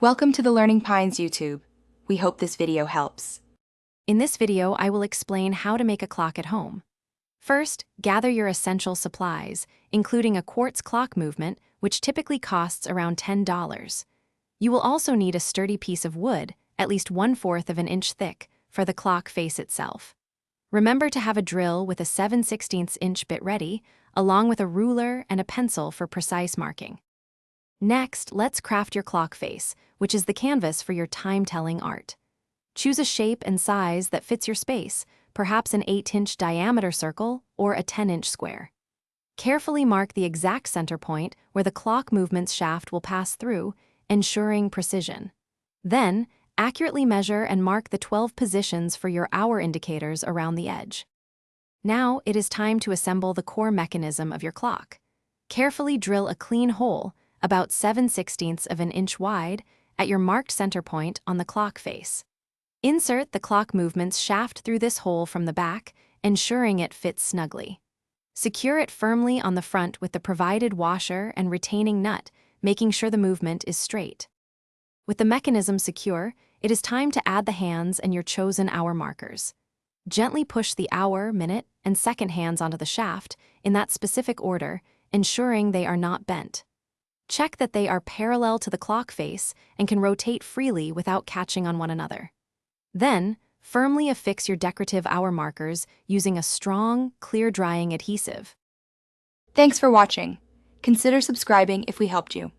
Welcome to the Learning Pines YouTube. We hope this video helps. In this video, I will explain how to make a clock at home. First, gather your essential supplies, including a quartz clock movement, which typically costs around $10. You will also need a sturdy piece of wood, at least 1/4 of an inch thick, for the clock face itself. Remember to have a drill with a 7/16 inch bit ready, along with a ruler and a pencil for precise marking. Next, let's craft your clock face, which is the canvas for your time-telling art. Choose a shape and size that fits your space, perhaps an 8-inch diameter circle or a 10-inch square. Carefully mark the exact center point where the clock movement's shaft will pass through, ensuring precision. Then, accurately measure and mark the 12 positions for your hour indicators around the edge. Now, it is time to assemble the core mechanism of your clock. Carefully drill a clean hole, about 7/16 of an inch wide, at your marked center point on the clock face. Insert the clock movement's shaft through this hole from the back, ensuring it fits snugly. Secure it firmly on the front with the provided washer and retaining nut, making sure the movement is straight. With the mechanism secure, it is time to add the hands and your chosen hour markers. Gently push the hour, minute, and second hands onto the shaft in that specific order, ensuring they are not bent. Check that they are parallel to the clock face and can rotate freely without catching on one another. Then, firmly affix your decorative hour markers using a strong, clear-drying adhesive. Thanks for watching. Consider subscribing if we helped you.